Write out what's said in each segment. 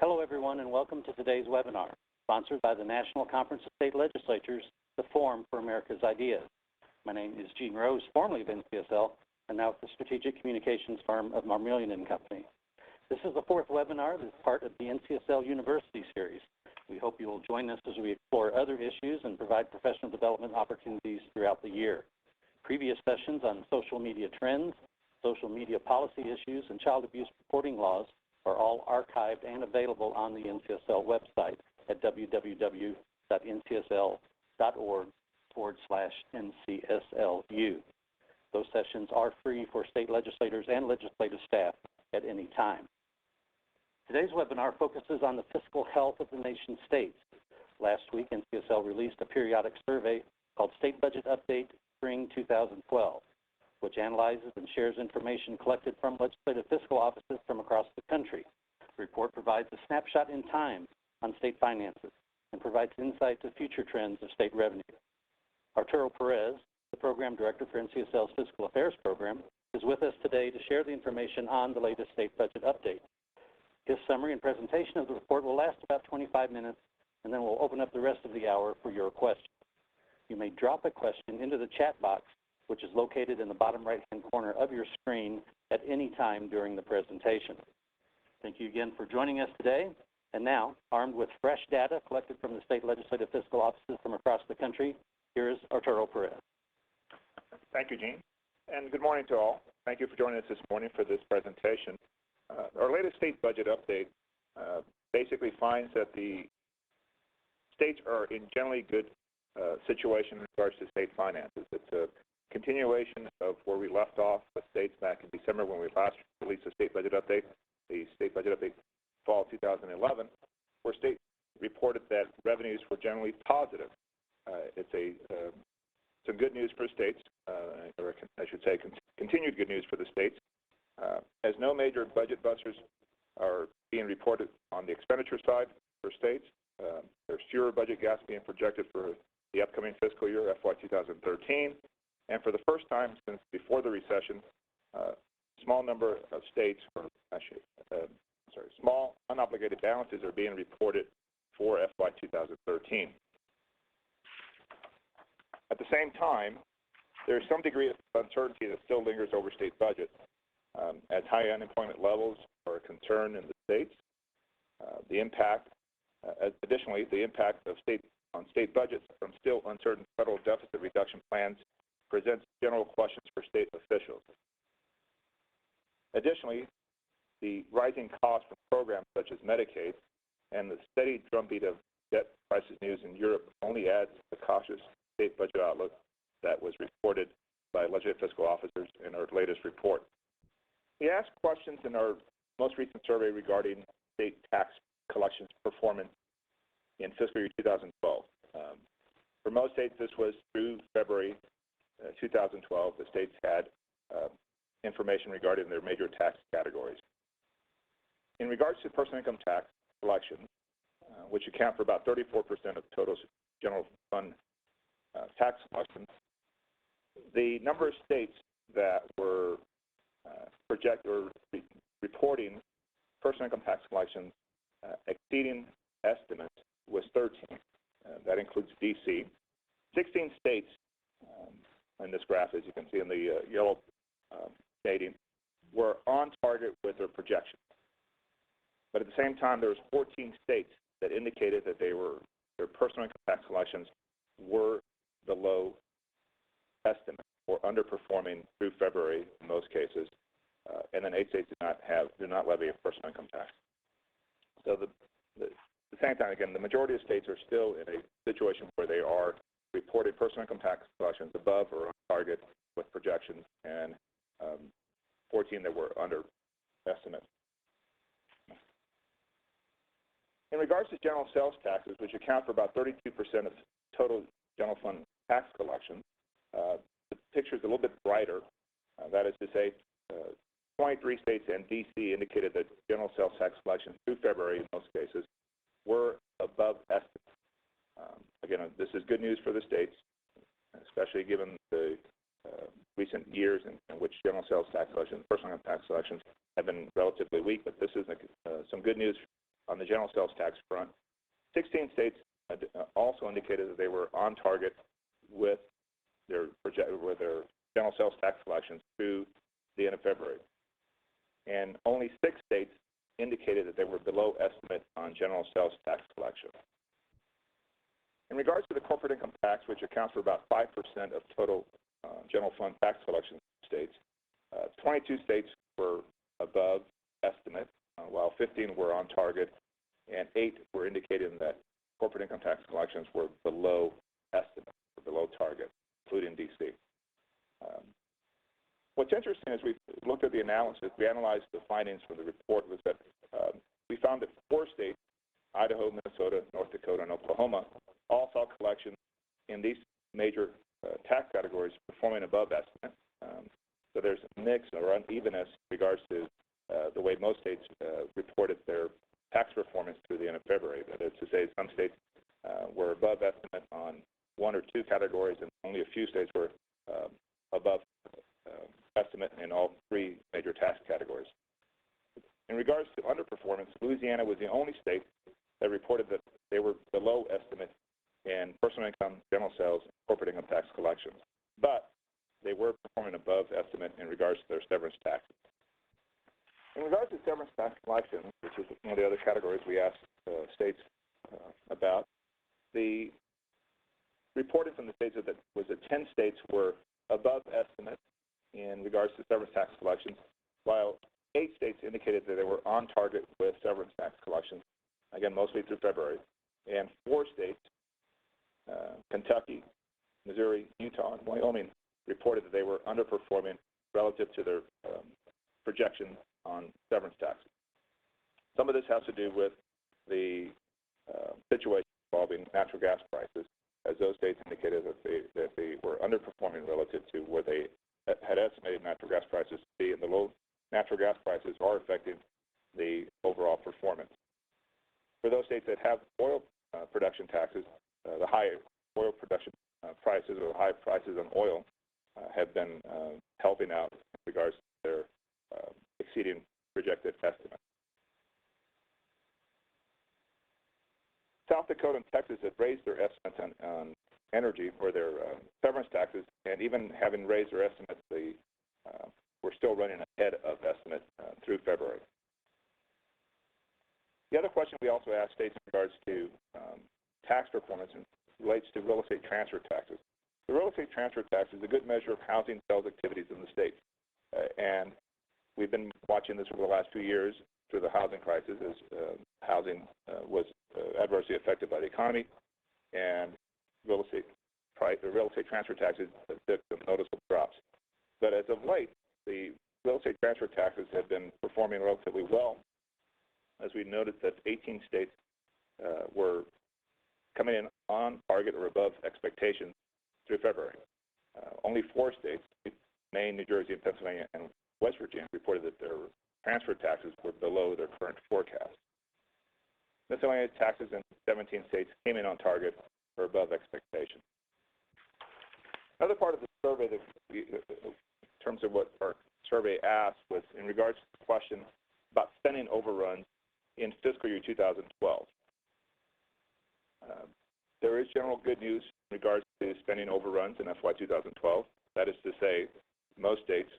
Hello, everyone, and welcome to today's webinar, sponsored by the National Conference of State Legislatures, the Forum for America's Ideas. My name is Gene Rose, formerly of NCSL, and now with the strategic communications firm of Marmillion & Company. This is the fourth webinar that is part of the NCSL University series. We hope you will join us as we explore other issues and provide professional development opportunities throughout the year. Previous sessions on social media trends, social media policy issues, and child abuse reporting laws are all archived and available on the NCSL website at www.ncsl.org/NCSLU. Those sessions are free for state legislators and legislative staff at any time. Today's webinar focuses on the fiscal health of the nation's states. Last week, NCSL released a periodic survey called State Budget Update Spring 2012, which analyzes and shares information collected from legislative fiscal offices from across the country. The report provides a snapshot in time on state finances and provides insight to future trends of state revenue. Arturo Perez, the Program Director for NCSL's Fiscal Affairs Program, is with us today to share the information on the latest state budget update. His summary and presentation of the report will last about 25 minutes, and then we'll open up the rest of the hour for your questions. You may drop a question into the chat box, which is located in the bottom right-hand corner of your screen at any time during the presentation. Thank you again for joining us today. And now, armed with fresh data collected from the state legislative fiscal offices from across the country, here is Arturo Perez. Thank you, Gene, and good morning to all. Thank you for joining us this morning for this presentation. Our latest state budget update basically finds that the states are in generally good situation in regards to state finances. It's a continuation of where we left off with states back in December when we last released the state budget update, fall 2011, where states reported that revenues were generally positive. It's some good news for states, or I should say continued good news for the states, as no major budget busters are being reported on the expenditure side for states. There's fewer budget gaps being projected for the upcoming fiscal year, FY2013, and for the first time since before the recession, small number of states, small unobligated balances are being reported for FY2013. At the same time, there is some degree of uncertainty that still lingers over state budgets, as high unemployment levels are a concern in the states. Additionally, the impact of on state budgets from still uncertain federal deficit reduction plans presents general questions for state officials. Additionally, the rising costs from programs such as Medicaid and the steady drumbeat of debt crisis news in Europe only adds to the cautious state budget outlook that was reported by legislative fiscal officers in our latest report. We asked questions in our most recent survey regarding state tax collections performance in fiscal year 2012. For most states, this was through February 2012. The states had information regarding their major tax categories. In regards to personal income tax collections, which account for about 34% of total general fund tax collections, the number of states that were reporting personal income tax collections exceeding estimates was 13. That includes D.C. 16 states in this graph, as you can see in the yellow shading, were on target with their projections. But at the same time, there was 14 states that indicated that their personal income tax collections were below estimate or underperforming through February in most cases, and then 8 states do not levy a personal income tax. So at the same time, again, the majority of states are still in a situation where they are reporting personal income tax collections above or on target with projections, and 14 that were under estimate. In regards to general sales taxes, which account for about 32% of total general fund tax collections, the picture is a little bit brighter. That is to say, 23 states and D.C. indicated that general sales tax collections through February, in most cases, were above estimate. Again, this is good news for the states, especially given the recent years in which general sales tax collections, personal income tax collections have been relatively weak. But this is some good news on the general sales tax front. 16 states also indicated that they were on target with their general sales tax collections through the end of February. And only 6 states indicated that they were below estimate on general sales tax collection. In regards to the corporate income tax, which accounts for about 5% of total general fund tax collection states, 22 states were above estimate, while 15 were on target, and 8 were indicating that corporate income tax collections were below estimate, or below target, including D.C. What's interesting is we looked at the analysis, we analyzed the findings from the report, was that we found that 4 states, Idaho, Minnesota, North Dakota, and Oklahoma, all saw collections in these major tax categories performing above estimate. So there's a mix or unevenness in regards to the way most states reported their tax performance through the end of February. That is to say, some states were above estimate on 1 or 2 categories, and only a few states were above estimate in all 3 major tax categories. In regards to underperformance, Louisiana was the only state that reported that they were below estimate in personal income, general sales, and corporate income tax collections. But they were performing above estimate in regards to their severance taxes. In regards to severance tax collections, which is one of the other categories we asked states about, the reporting from the states was that 10 states were above estimate in regards to severance tax collections, while 8 states indicated that they were on target with severance tax collections, again, mostly through February. And 4 states, Kentucky, Missouri, Utah, and Wyoming, reported that they were underperforming relative to their projections on severance taxes. Some of this has to do with the situation involving natural gas prices, as those states indicated that they were underperforming relative to where they had estimated natural gas prices to be, and the low natural gas prices are affecting the overall performance. For those states that have oil production taxes, the high oil production prices or the high prices on oil have been helping out in regards to their exceeding projected estimates. South Dakota and Texas have raised their estimates on energy for their severance taxes, and even having raised their estimates, we're still running ahead of estimate through February. The other question we also asked states in regards to tax performance relates to real estate transfer taxes. The real estate transfer tax is a good measure of housing sales activities in the state, and we've been watching this over the last few years through the housing crisis as housing was adversely affected by the economy, and real estate transfer taxes took some noticeable drops. But as of late, the real estate transfer taxes have been performing relatively well, as we noted that 18 states were coming in on target or above expectations through February. Only 4 states, Maine, New Jersey, and Pennsylvania, and West Virginia, reported that their transfer taxes were below their current forecast. Miscellaneous taxes in 17 states came in on target or above expectation. Another part of the survey that in terms of what our survey asked was in regards to the question about spending overruns in fiscal year 2012. There is general good news in regards to spending overruns in FY 2012. That is to say, most states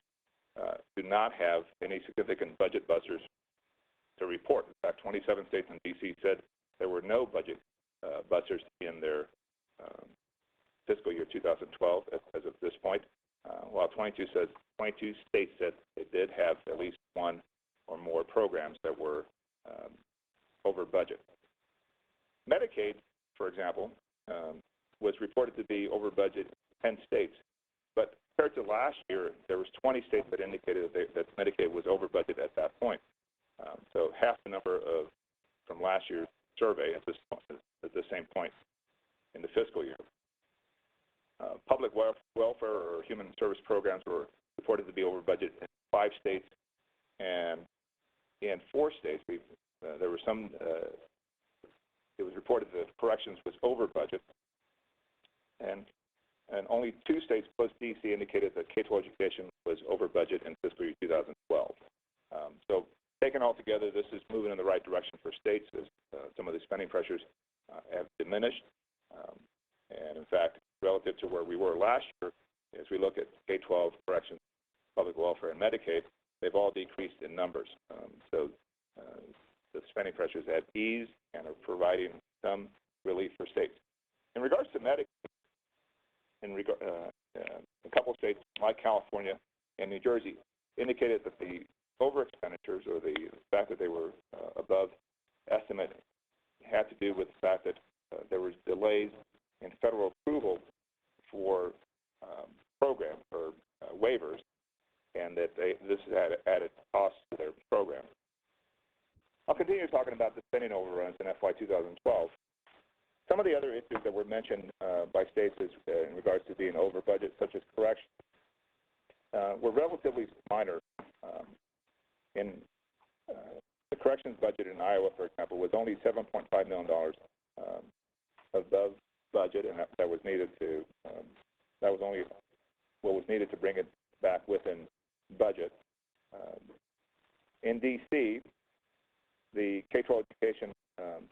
do not have any significant budget busters to report. In fact, 27 states and D.C. said there were no budget busters in their fiscal year 2012 as of this point, while 22 states said they did have at least one or more programs that were over budget. Medicaid, for example, was reported to be over budget in 10 states, but compared to last year, there was 20 states that indicated that Medicaid was over budget at that point. So half the number from last year's survey at the same point in the fiscal year. Public welfare or human service programs were reported to be over budget in 5 states, and in 4 states, there were some. It was reported that corrections was over budget, and only 2 states plus D.C. indicated that K-12 education was over budget in fiscal year 2012. So Taken all together, this is moving in the right direction for states as some of the spending pressures have diminished. And in fact, relative to where we were last year, as we look at K-12, corrections, public welfare, and Medicaid, they've all decreased in numbers. So the spending pressures have eased and are providing some relief for states. In regards to Medicaid, a couple of states like California and New Jersey indicated that the over expenditures, or the fact that they were above estimate, had to do with the fact that there was delays in federal approval for programs or waivers, and that this had added costs to their program. I'll continue talking about the spending overruns in FY2012. Some of the other issues that were mentioned by states in regards to being over budget, such as corrections, were relatively minor. In the corrections budget in Iowa, for example, was only $7.5 million above budget, and that was needed to that was only what was needed to bring it back within budget. In D.C., the K-12 education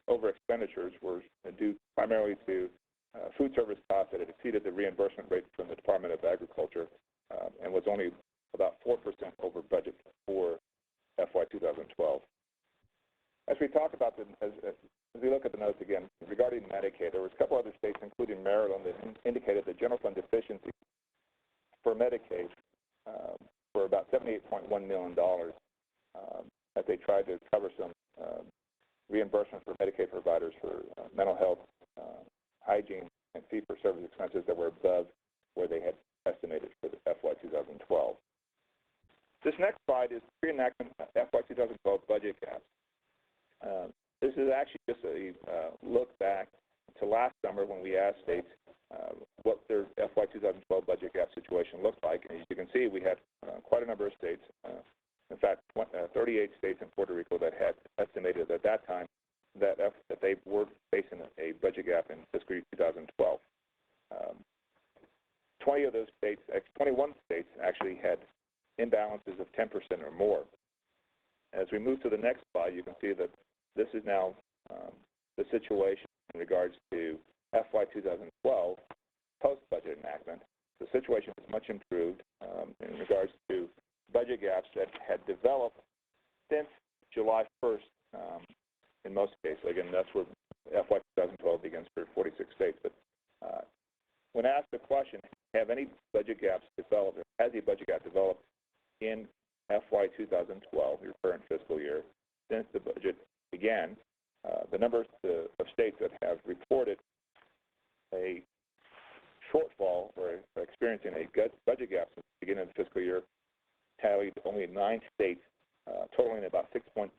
over expenditures were due primarily to food service costs that had exceeded the reimbursement rate from the Department of Agriculture and was only about 4% over budget for FY2012. As we talk about as we look at the notes again, regarding Medicaid, there was a couple other states, including Maryland, that indicated the general fund deficiency for Medicaid for about $78.1 million as they tried to cover some reimbursement for Medicaid providers for mental health, hygiene, and fee-for-service expenses that were above where they had estimated for the FY2012. This next slide is pre-enactment FY2012 budget gaps. This is actually just a look back to last summer when we asked states what their FY2012 budget gap situation looked like. And as you can see, we had quite a number of states, in fact, 38 states in Puerto Rico that had estimated at that time that they were facing a budget gap in fiscal year 2012. 21 states actually had imbalances of 10% or more. As we move to the next slide, you can see that this is now the situation in regards to FY2012 post-budget enactment. The situation is much improved in regards to budget gaps that had developed since July 1st in most cases. Again, that's where FY2012 begins for 46 states. But when asked the question, have any budget gaps developed, or has a budget gap developed in FY2012, your current fiscal year, since the budget began, the numbers of states that have reported a shortfall or experiencing a budget gap since the beginning of the fiscal year tallied only 9 states, totaling about $6.8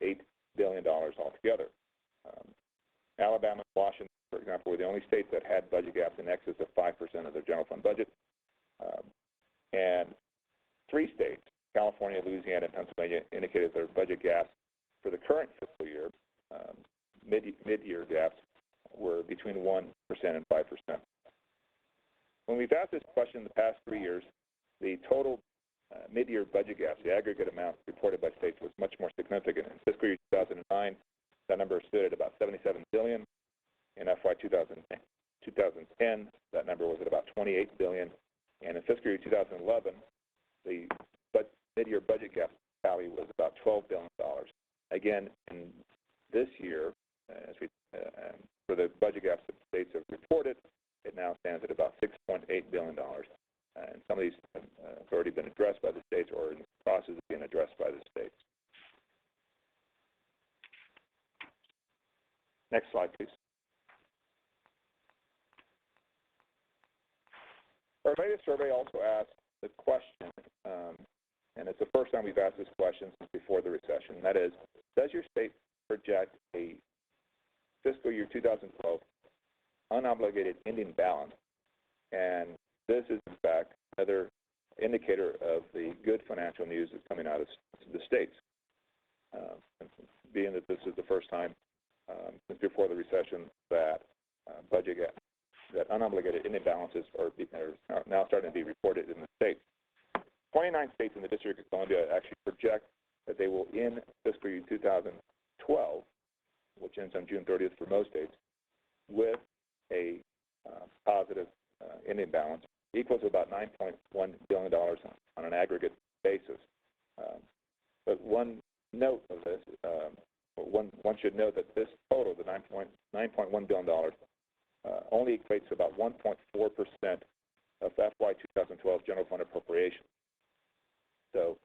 billion altogether. Alabama and Washington, for example, were the only states that had budget gaps in excess of 5% of their general fund budget. And 3 states, California, Louisiana, and Pennsylvania, indicated their budget gaps for the current fiscal year, mid-year gaps, were between 1% and 5%. When we've asked this question in the past 3 years, the total mid-year budget gaps, the aggregate amount reported by states, was much more significant. In fiscal year 2009, that number stood at about $77 billion. In FY 2010, that number was at about $28 billion. And in fiscal year 2011, the mid-year budget gap tally was about $12 billion. Again, in this year, as for the budget gaps that states have reported, it now stands at about $6.8 billion. And some of these have already been addressed by the states or in the process of being addressed by the states. Next slide, please. Our latest survey also asked the question, and it's the first time we've asked this question since before the recession, and that is, does your state project a fiscal year 2012 unobligated ending balance? And this is, in fact, another indicator of the good financial news that's coming out of the states. Being that this is the first time since before the recession that budget gap, that unobligated ending balances are now starting to be reported in the states. 29 states in the District of Columbia actually project that they will end fiscal year 2012, which ends on June 30th for most states, with a positive ending balance equal to about $9.1 billion on an aggregate basis. But one note of this, one should note that this total, the $9.1 billion, only equates to about 1.4% of FY2012 general fund appropriations. So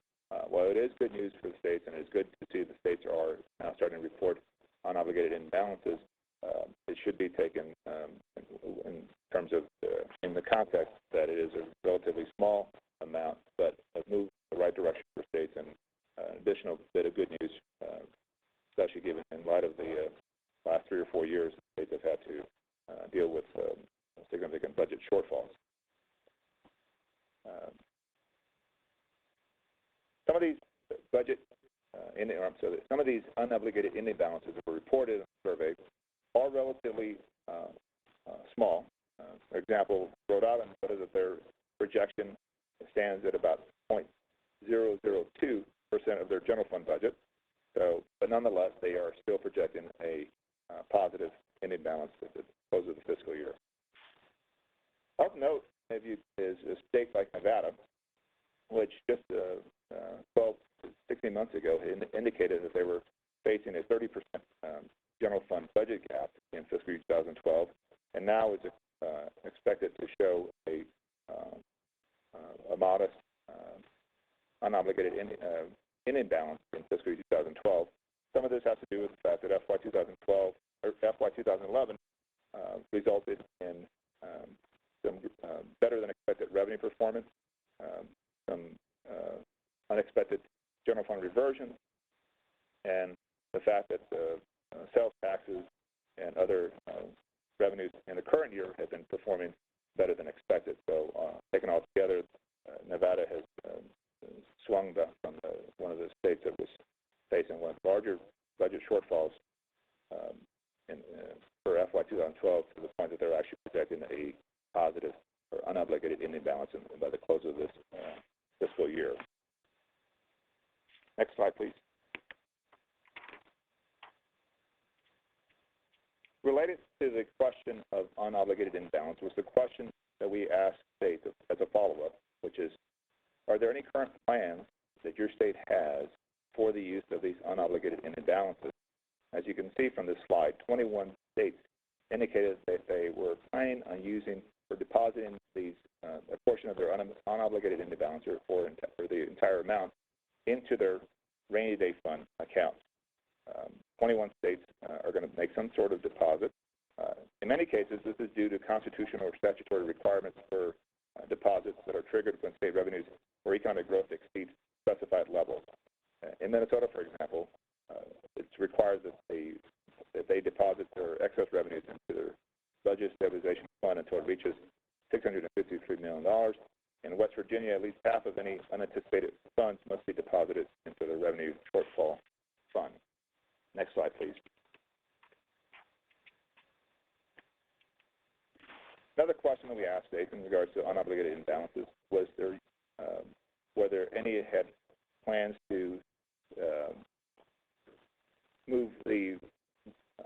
while it is good news for the states, and it is good to see the states are now starting to report unobligated imbalances, it should be taken in terms of in the context that it is a relatively small amount, but a move in the right direction for states, and an additional bit of good news, especially given in light of the last 3 or 4 years states have had to deal with significant budget shortfalls. Some of these some of these unobligated ending balances that were reported in the survey are relatively small. For example, Rhode Island noted that their projection stands at about 0.002% of their general fund budget. So, but nonetheless, they are still projecting a positive ending balance at the close of the fiscal year. Of note, maybe, is a state like Nevada, which just 12 to 16 months ago indicated that they were facing a 30% general fund budget gap in fiscal year 2012, and now is expected to show a modest unobligated ending balance in fiscal year 2012. Some of this has to do with the fact that FY2011 resulted in some better than expected revenue performance, some unexpected general fund reversions, and the fact that sales taxes and other revenues in the current year have been performing better than expected. So taken all together, Nevada has swung back from one of the states that was facing one of the larger budget shortfalls for FY2012 to the point that they're actually projecting a positive or unobligated ending balance by the close of this fiscal year. Next slide, please. Related to the question of unobligated imbalance was the question that we asked states as a follow-up, which is, are there any current plans that your state has for the use of these unobligated imbalances? As you can see from this slide, 21 states indicated that they were planning on using or depositing these a portion of their unobligated imbalance or the entire amount into their rainy day fund accounts. 21 states are going to make some sort of deposit. In many cases, this is due to constitutional or statutory requirements for deposits that are triggered when state revenues or economic growth exceeds specified levels. In Minnesota, for example, it's required that they deposit their excess revenues into their budget stabilization fund until it reaches $653 million. In West Virginia, at least half of any unanticipated funds must be deposited into the revenue shortfall fund. Next slide, please. Another question that we asked states in regards to unobligated imbalances was whether any had plans to move the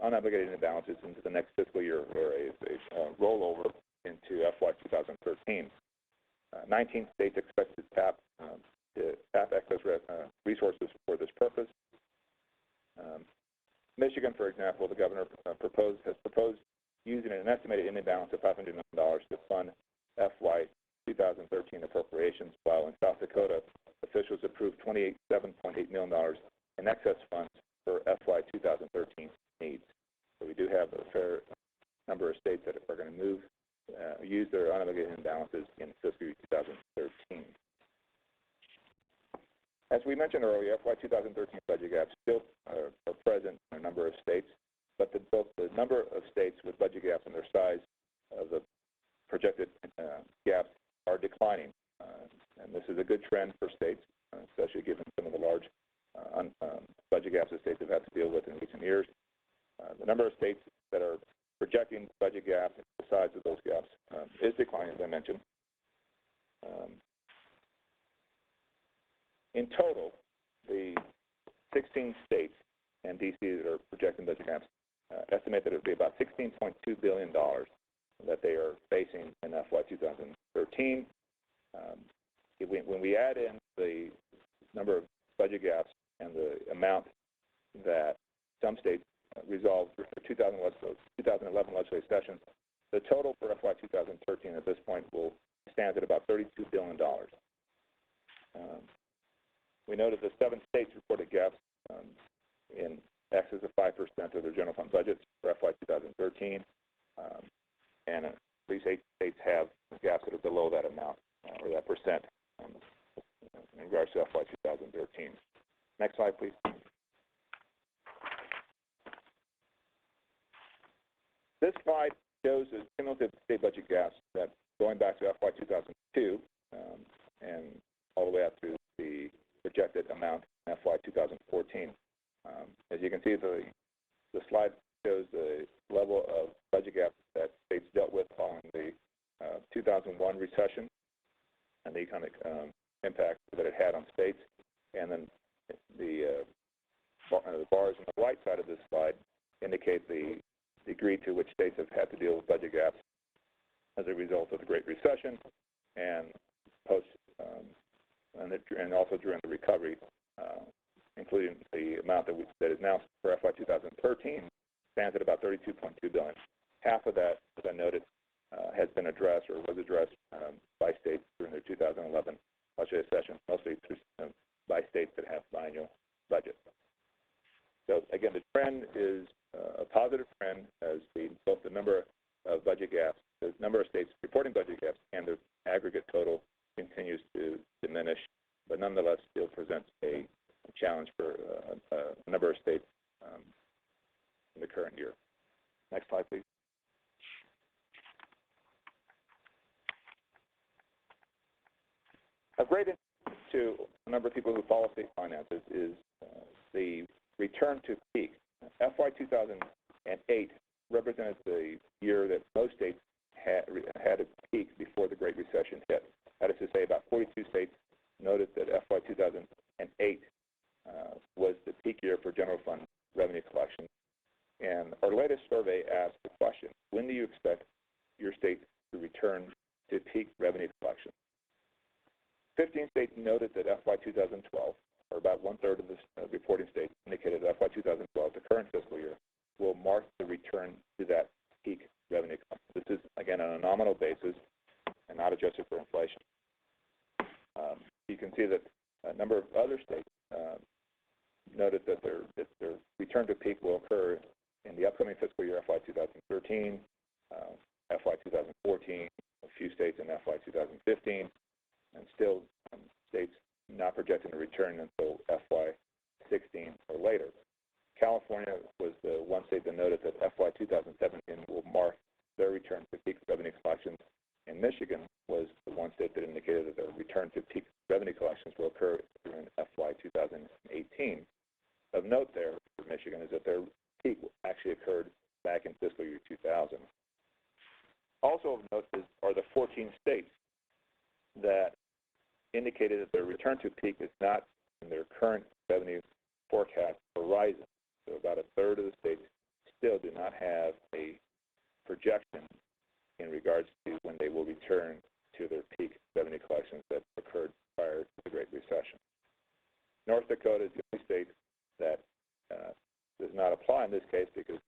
unobligated imbalances into the next fiscal year or a rollover into FY2013. 19 states expect to tap excess resources for this purpose. Michigan, for example, the governor has proposed using an estimated ending balance of $500 million to fund FY2013 appropriations, while in South Dakota, officials approved $27.8 million in excess funds for FY2013 needs. So we do have a fair number of states that are going to use their unobligated imbalances in fiscal year 2013. As we mentioned earlier, FY2013 budget gaps still are present in a number of states, but both the number of states with budget gaps and their size of the projected gaps are declining. And this is a good trend for states, especially given some of the large budget gaps that states have had to deal with in recent years. The number of states that are projecting budget gaps and the size of those gaps is declining, as I mentioned. In total, the 16 states and D.C. that are projecting budget gaps estimate that it would be about $16.2 billion that they are facing in FY 2013. When we add in the number of budget gaps and the amount that some states resolved for 2011 legislative sessions, the total for FY 2013 at this point will stand at about $32 billion. We noted that 7 states reported gaps in excess of 5% of their general fund budgets for FY 2013, and at least 8 states have gaps that are below that amount, or that percent, in regards to FY 2013. Next slide, please. This slide shows the cumulative state budget gaps that going back to FY 2002 and all the way up to the projected amount in FY 2014. As you can see, the slide shows the level of budget gaps that states dealt with following the 2001 recession and the economic impact that it had on states. And then the bars on the right side of this slide indicate the degree to which states have had to deal with budget gaps as a result of the Great Recession and post, and also during the recovery, including the amount that is now for FY 2013 stands at about $32.2 billion. Half of that, as I noted, has been addressed or was addressed by states during their 2011 legislative session, mostly by states that have biannual budgets. So again, the trend is a positive trend as both the number of budget gaps, the number of states reporting budget gaps, and the aggregate total continues to diminish, but nonetheless still presents a challenge for a number of states in the current year. Next slide, please. Of great interest to a number of people who follow state finances is the return to peak. FY 2008 represented the year that most states had a peak before the Great Recession hit. That is to say, about 42 states noted that FY 2008 was the peak year for general fund revenue collection. And our latest survey asked the question, when do you expect your state to return to peak revenue collection? 15 states noted that FY 2012, or about 1/3 of the reporting states indicated that FY 2012, the current fiscal year, will mark the return to that peak revenue collection. This is, again, on a nominal basis and not adjusted for inflation. You can see that a number of other states noted that their return to peak will occur in the upcoming fiscal year, FY 2013, FY 2014, a few states in FY 2015, and still states not projecting a return until FY 16 or later. California was the one state that noted that FY 2017 will mark their return to peak revenue collections, and Michigan was the one state that indicated that their return to peak revenue collections will occur during FY 2018. Of note there for Michigan is that their peak actually occurred back in fiscal year 2000. Also of note are the 14 states that indicated that their return to peak is not in their current revenue forecast horizon. So about 1/3 of the states still do not have a projection in regards to when they will return to their peak revenue collections that occurred prior to the Great Recession. North Dakota is the only state that does not apply in this case because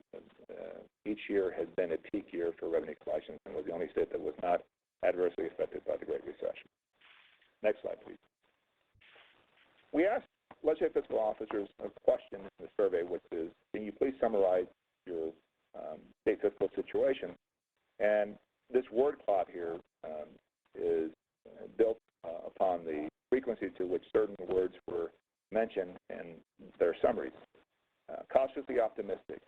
each year has been a peak year for revenue collections and was the only state that was not adversely affected by the Great Recession. Next slide, please. We asked legislative fiscal officers a question in the survey, which is, can you please summarize your state fiscal situation? And this word cloud here is built upon the frequency to which certain words were mentioned in their summaries. Cautiously optimistic,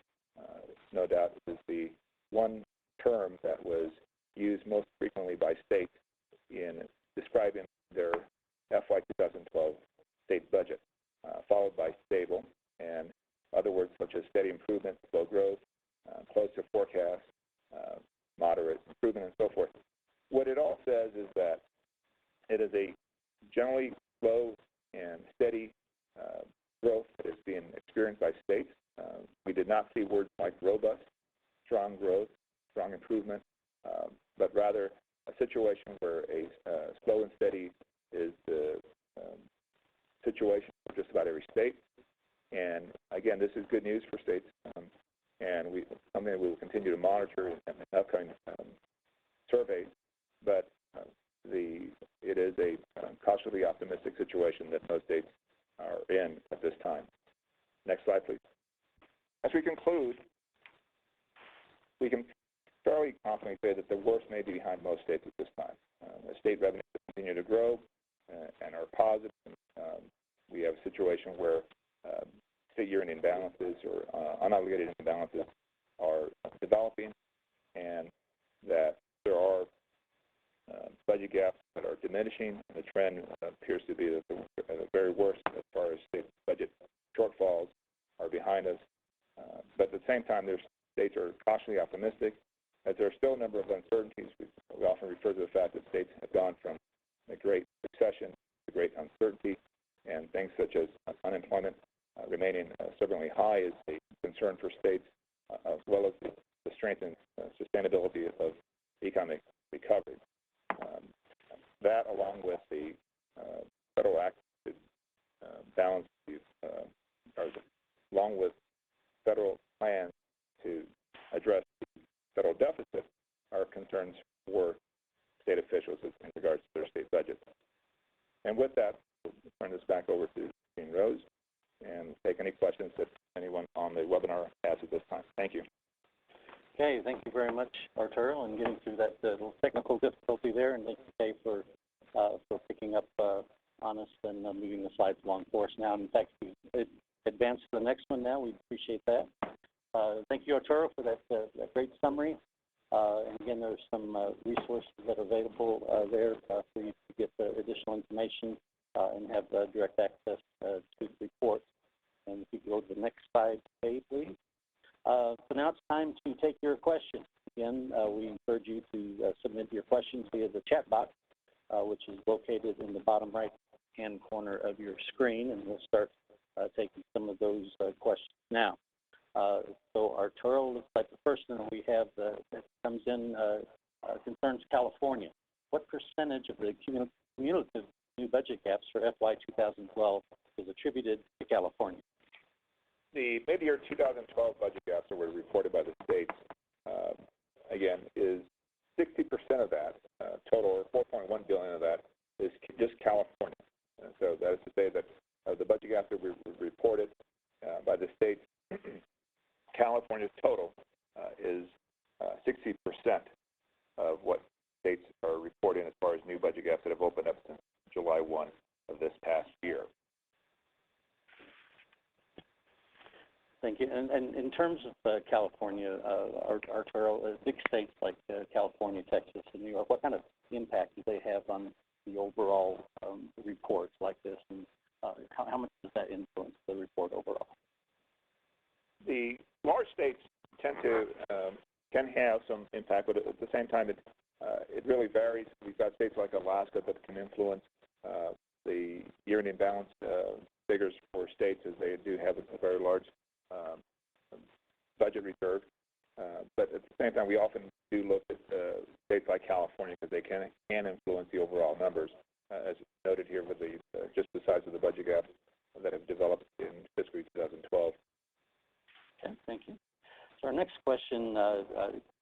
no doubt, is the one term that was used most frequently by states in describing their FY 2012 state budget, followed by stable and other words such as steady improvement, slow growth, close to forecast, moderate improvement, and so forth. What it all says is that it is a generally slow and steady growth that is being strong growth, strong improvement, but rather a situation where a slow and steady is the situation for just about every state. And again, this is good news for states, and something that we will continue to monitor in upcoming surveys. But it is a cautiously optimistic situation that most states are in at this time. Next slide, please. As we conclude, we can fairly confidently say that the worst may be behind most states at this time. The state revenues continue to grow and are positive. We have a situation where state year-end imbalances or unobligated imbalances are developing, and that there are budget gaps that are diminishing. The trend appears to be that the very worst as far as state budget shortfalls are behind us. But at the same time, states are cautiously optimistic, as there are still a number of uncertainties. We often refer to the fact that states have gone from the Great Recession to great uncertainty, and things such as unemployment remaining stubbornly high is a concern for states, as well as the strength and sustainability of economic recovery. That, along with the federal act to balance, along with federal plans to address the federal deficit, are concerns for state officials in regards to their state budgets. And with that, we'll turn this back over to Jean Rose and take any questions that anyone on the webinar has at this time. Thank you. Okay, thank you very much, Arturo, and getting through that little technical difficulty there, and thank you, Kay, for picking up on us and moving the slides along for us now. And in fact, you advance to the next one now. We appreciate that. Thank you, Arturo, for that great summary. And again, there's some resources that are available there for you to get additional information and have direct access to the report. And if you could go to the next slide, Kay, please. So now it's time to take your questions. Again, we encourage you to submit your questions via the chat box, which is located in the bottom right-hand corner of your screen, and we'll start taking some of those questions now. So Arturo, looks like the first one we have that comes in concerns California. What percentage of the cumulative new budget gaps for FY2012 is attributed to California? The mid-year 2012 budget gaps that were reported by the states, again, is 60% of that, total, or $4.1 billion of that, is just California. And so that is to say that the budget gaps that were reported by the states, California's total is 60% of what states are reporting as far as new budget gaps that have opened up since July 1 of this past year. Thank you. And in terms of California, Arturo, big states like California, Texas, and New York, what kind of impact do they have on the overall reports like this, and how much does that influence the report overall? The large states tend to can have some impact, but at the same time, it really varies. We've got states like Alaska that can influence the year-end imbalance figures for states, as they do have a very large budget reserve. But at the same time, we often do look at states like California because they can influence the overall numbers, as noted here with the just the size of the budget gaps that have developed in fiscal 2012. Okay, thank you. So our next question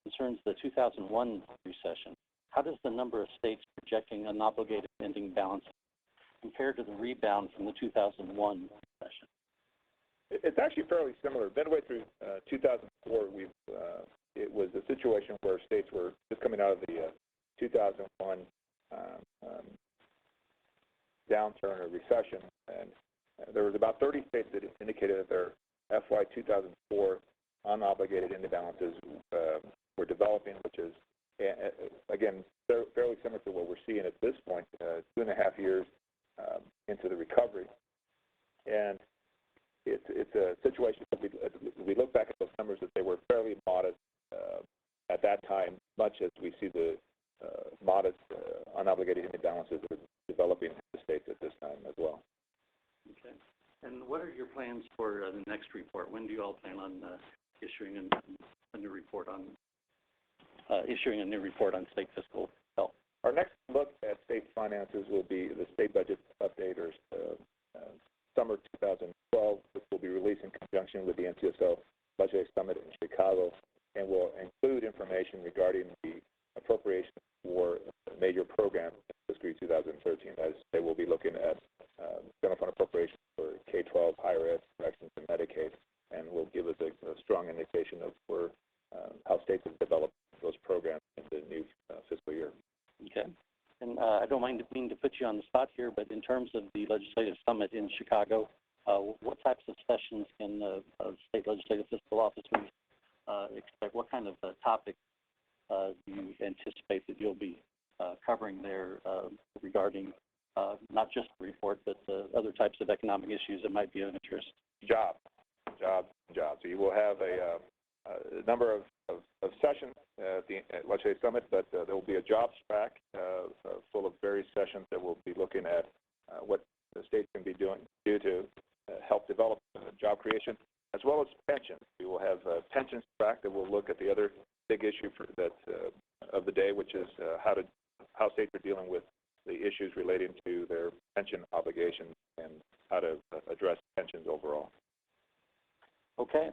concerns the 2001 recession. How does the number of states projecting unobligated ending balance compare to the rebound from the 2001 recession? It's actually fairly similar. Midway through 2004, it was a situation where states were just coming out of the 2001 downturn or recession, and there was about 30 states that indicated that their FY 2004 unobligated ending balances were developing, which is, again, fairly similar to what we're seeing at this point, 2.5 years into the recovery. And it's a situation that we look back at those numbers that they were fairly modest at that time, much as we see the modest unobligated ending balances that are developing in the states at this time as well. Okay. And what are your plans for the next report? When do you all plan on issuing a new new report on issuing a new report on state fiscal health. Our next look at state finances will be the state budget update, or summer 2012, which will be released in conjunction with the NCSL Budget Summit in Chicago, and will include information regarding the appropriations for major programs in fiscal year 2013. As they will be looking at general fund appropriations for K-12, higher ed, corrections, and Medicaid, and will give us a strong indication of where how states have developed those programs in the new fiscal year. Okay. And I don't mean to put you on the spot here, but in terms of the Legislative Summit in Chicago, what types of sessions can the State Legislative Fiscal Officers expect? What kind of topics do you anticipate that you'll be covering there regarding not just the report, but other types of economic issues that might be of interest? Jobs. So you will have a number of sessions at the Legislative Summit, but there will be a jobs track full of various sessions that will be looking at what the states can be doing to help develop job creation, as well as pensions. We will have a pensions track that will look at the other big issue of the day, which is how states are dealing with the issues relating to their pension obligations and how to address pensions overall. Okay.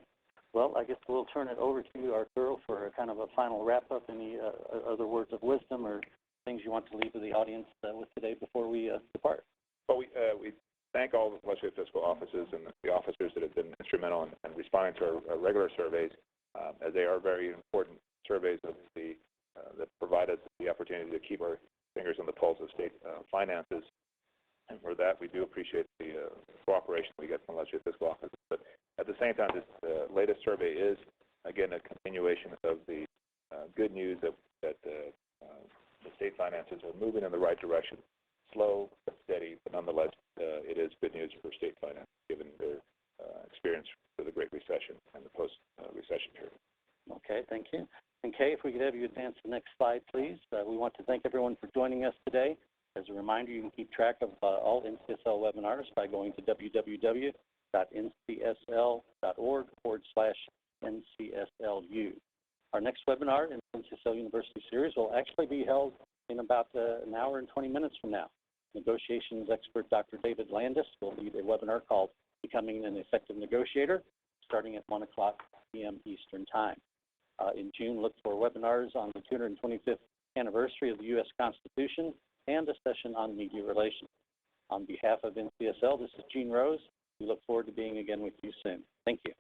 Well, I guess we'll turn it over to you, Arturo, for a kind of a final wrap-up. Any other words of wisdom or things you want to leave with the audience with today before we depart? Well, we thank all the legislative fiscal offices and the officers that have been instrumental in responding to our regular surveys, as they are very important surveys of that provide us the opportunity to keep our fingers on the pulse of state finances. And for that, we do appreciate the cooperation we get from legislative fiscal offices. But at the same time, this latest survey is, again, a continuation of the good news that the state finances are moving in the right direction. Slow but steady, but nonetheless, it is good news for state finance, given their experience for the Great Recession and the post-recession period. Okay, thank you. And Kay, if we could have you advance the next slide, please. We want to thank everyone for joining us today. As a reminder, you can keep track of all NCSL webinars by going to www.ncsl.org/NCSLU. Our next webinar in the NCSL University Series will actually be held in about an hour and 20 minutes from now. Negotiations expert Dr. David Landis will lead a webinar called Becoming an Effective Negotiator, starting at 1 p.m. Eastern Time. In June, look for webinars on the 225th anniversary of the U.S. Constitution and a session on media relations. On behalf of NCSL, this is Gene Rose. We look forward to being again with you soon. Thank you.